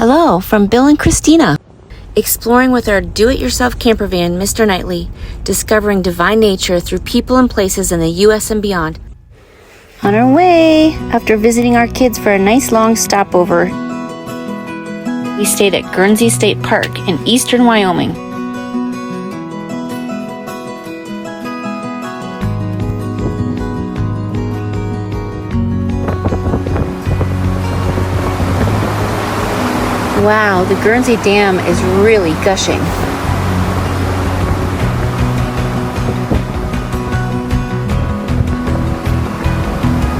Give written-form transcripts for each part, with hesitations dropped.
Hello from Bill and Christina. Exploring with our do-it-yourself camper van, Mr. Knightley, discovering divine nature through people and places in the U.S. and beyond. On our way, after visiting our kids for a nice long stopover, we stayed at Guernsey State Park in eastern Wyoming. Wow, the Guernsey Dam is really gushing.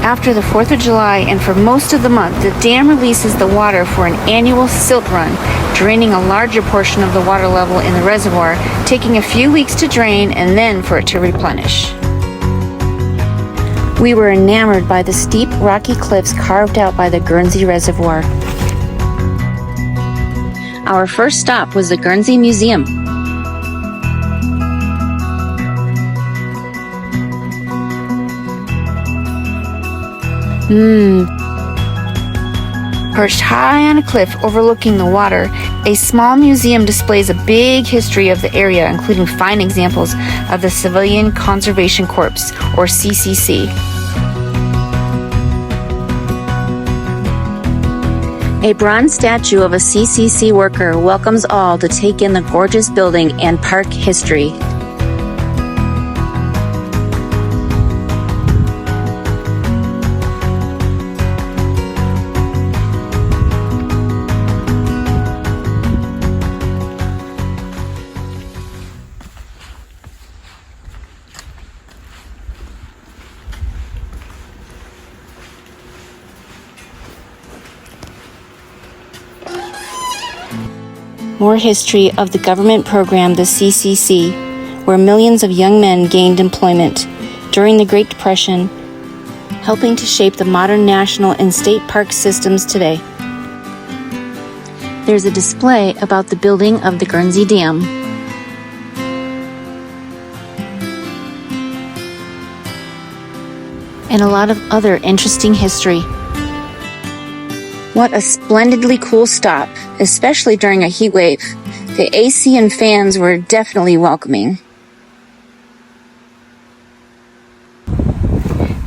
After the 4th of July and for most of the month, the dam releases the water for an annual silt run, draining a larger portion of the water level in the reservoir, taking a few weeks to drain and then for it to replenish. We were enamored by the steep, rocky cliffs carved out by the Guernsey Reservoir. Our first stop was the Guernsey Museum. Perched high on a cliff overlooking the water, a small museum displays a big history of the area, including fine examples of the Civilian Conservation Corps, or CCC. A bronze statue of a CCC worker welcomes all to take in the gorgeous building and park history. More history of the government program, the CCC, where millions of young men gained employment during the Great Depression, helping to shape the modern national and state park systems today. There's a display about the building of the Guernsey Dam. And a lot of other interesting history. What a splendidly cool stop, especially during a heat wave. The AC and fans were definitely welcoming.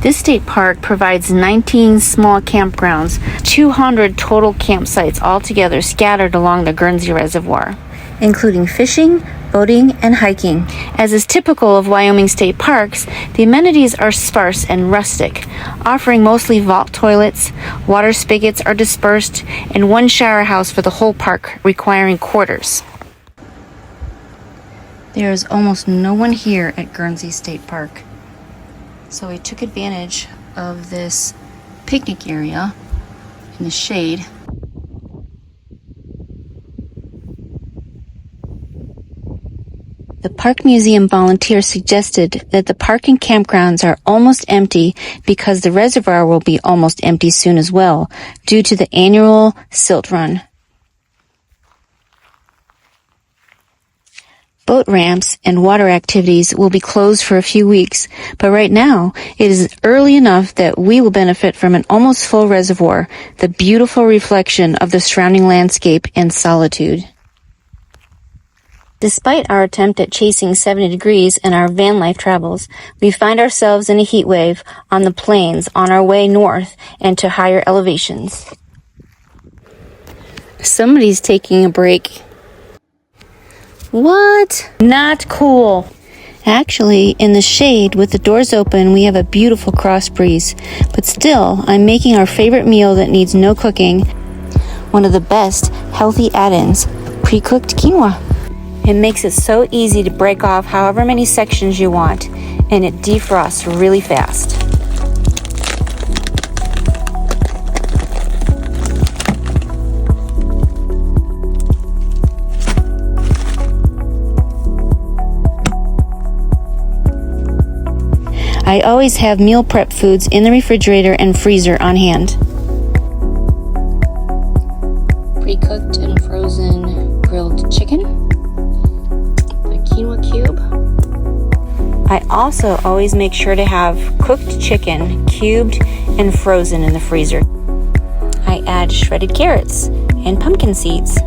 This state park provides 19 small campgrounds, 200 total campsites altogether scattered along the Guernsey Reservoir, including fishing, boating, and hiking. As is typical of Wyoming state parks, the amenities are sparse and rustic, offering mostly vault toilets. Water spigots are dispersed, and one shower house for the whole park, requiring quarters. There is almost no one here at Guernsey State Park, so we took advantage of this picnic area in the shade. The Park Museum volunteer suggested that the park and campgrounds are almost empty because the reservoir will be almost empty soon as well, due to the annual Silt Run. Boat ramps and water activities will be closed for a few weeks, but right now it is early enough that we will benefit from an almost full reservoir, the beautiful reflection of the surrounding landscape and solitude. Despite our attempt at chasing 70 degrees in our van life travels, we find ourselves in a heat wave on the plains on our way north and to higher elevations. Somebody's taking a break. What? Not cool. Actually, in the shade with the doors open, we have a beautiful cross breeze. But still, I'm making our favorite meal that needs no cooking. One of the best healthy add-ins, pre-cooked quinoa. It makes it so easy to break off however many sections you want, and it defrosts really fast. I always have meal prep foods in the refrigerator and freezer on hand. Pre-cooked and frozen grilled chicken. Quinoa cube. I also always make sure to have cooked chicken, cubed and frozen in the freezer. I add shredded carrots and pumpkin seeds.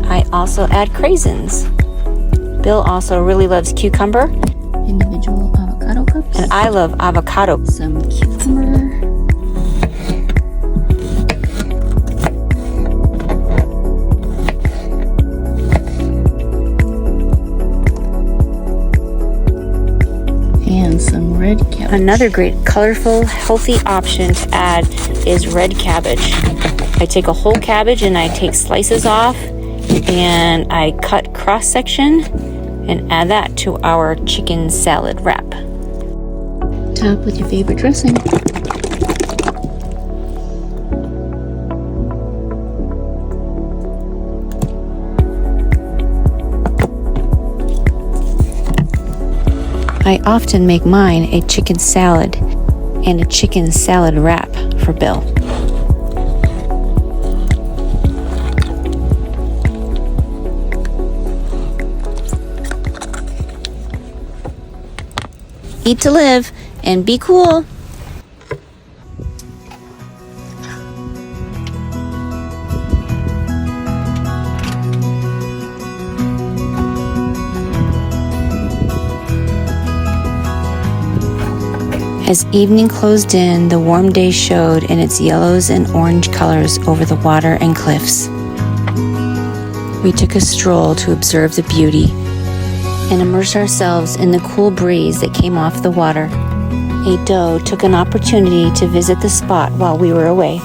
I also add craisins. Bill also really loves cucumber. Individual avocado cups. And I love avocado. Some cucumber. And some red cabbage. Another great, colorful, healthy option to add is red cabbage. I take a whole cabbage and I take slices off and I cut cross section and add that to our chicken salad wrap. Top with your favorite dressing. I often make mine a chicken salad and a chicken salad wrap for Bill. Eat to live and be cool. As evening closed in, the warm day showed in its yellows and orange colors over the water and cliffs. We took a stroll to observe the beauty and immerse ourselves in the cool breeze that came off the water. A doe took an opportunity to visit the spot while we were away.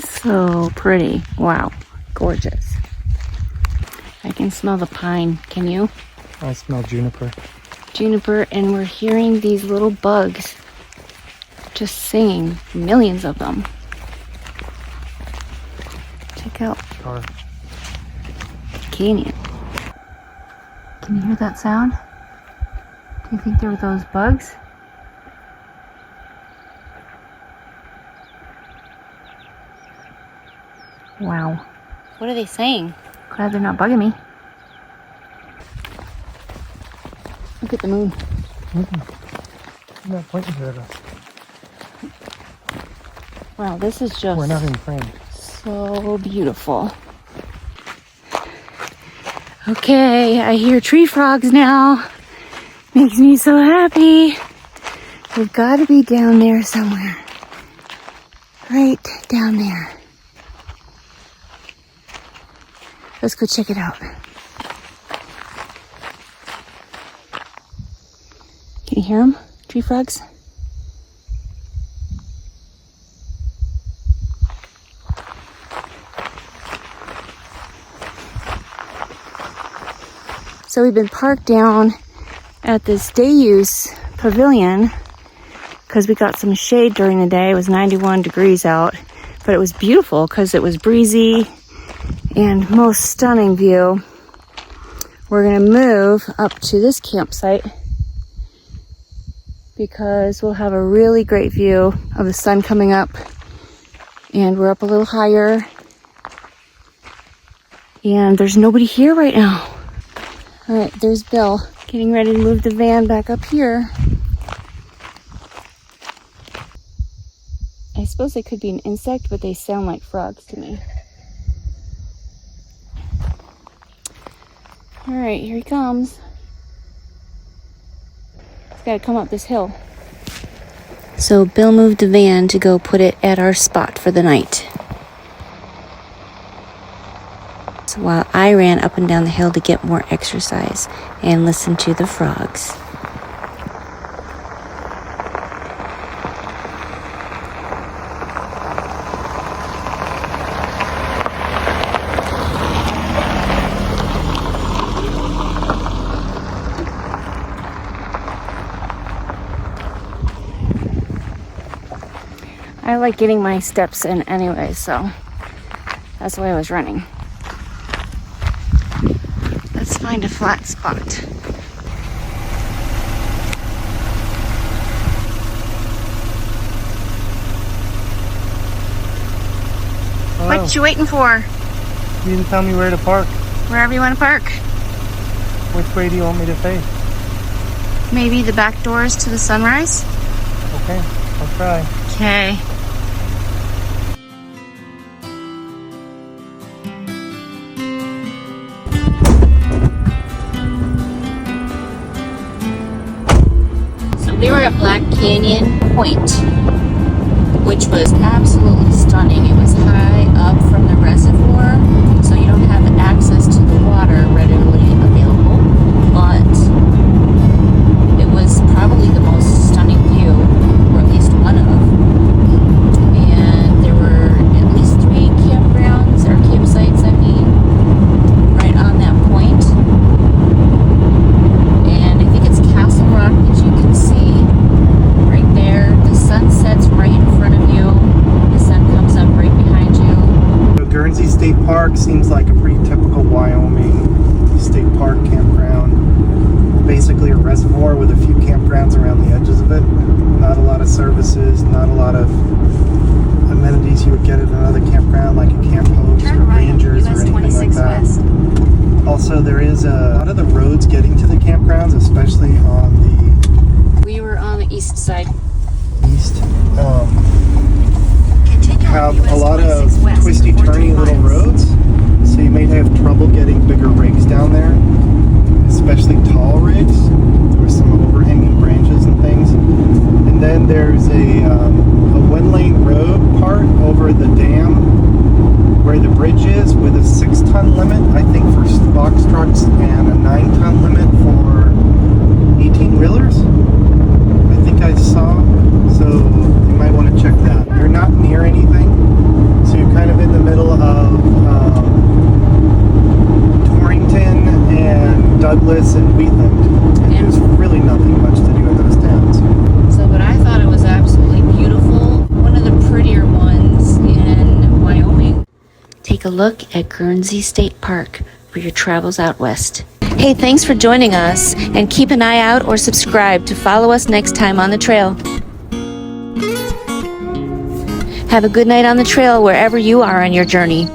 So pretty. Wow. Gorgeous. I can smell the pine. Can you? I smell juniper. Juniper, and we're hearing these little bugs just singing. Millions of them. Check out Char. Canyon. Can you hear that sound? Do you think there were those bugs? Wow. What are they saying? Glad they're not bugging me. Look at the moon. They're not pointing here at us. Wow, this is just We're not in frame. so beautiful. Okay, I hear tree frogs now. Makes me so happy. We've got to be down there somewhere. Right down there. Let's go check it out. Can you hear them? Tree frogs? So we've been parked down at this day use pavilion because we got some shade during the day. It was 91 degrees out, but it was beautiful because it was breezy and most stunning view. We're gonna move up to this campsite because we'll have a really great view of the sun coming up, and we're up a little higher and there's nobody here right now. All right, there's Bill getting ready to move the van back up here. I suppose they could be an insect, but they sound like frogs to me. All right, here he comes. He's got to come up this hill. So Bill moved the van to go put it at our spot for the night. So while I ran up and down the hill to get more exercise and listen to the frogs. I like getting my steps in anyway, so that's why I was running. Let's find a flat spot. go. What you waiting for? You didn't tell me where to park. Wherever you want to park. Which way do you want me to face? Maybe the back doors to the sunrise? Okay, I'll try. Okay. So we were at Black Canyon Point, which was absolutely stunning. It was high up from the reservoir, so you don't have access to the water readily available, but it was probably the most stunning view, or at least one of. And there were at least 3 campgrounds, or campsites, I mean, right on that point. And I think it's Castle Rock that you can see right there. The sun sets right in front of you. The sun comes up right behind you. So Guernsey State Park seems like a pretty typical Wyoming state park campground. Basically a reservoir with a few campgrounds around the edges of it. Not a lot of services, not a lot of amenities you would get at another campground like a camp host or rangers or anything like that. West. Also, there is a lot of the roads getting to the campgrounds, especially on We were on the east side. the east, Continue have on a US lot of 26 west twisty, for 14 turny little miles. roads. So you may have trouble getting bigger rigs down there, especially tall rigs. There were some overhanging branches and things. And then there's a one-lane road part over the dam where the bridge is with a 6-ton limit, I think, for box trucks and a 9-ton limit for 18-wheelers. I think I saw. So you might want to check that. You're not near anything, so you're kind of in the middle of Torrington and Douglas and Wheatland. And there's really nothing much to do in those towns. So, but I thought it was absolutely beautiful. One of the prettier ones in Wyoming. Take a look at Guernsey State Park for your travels out west. Hey, thanks for joining us, and keep an eye out or subscribe to follow us next time on the trail. Have a good night on the trail wherever you are on your journey.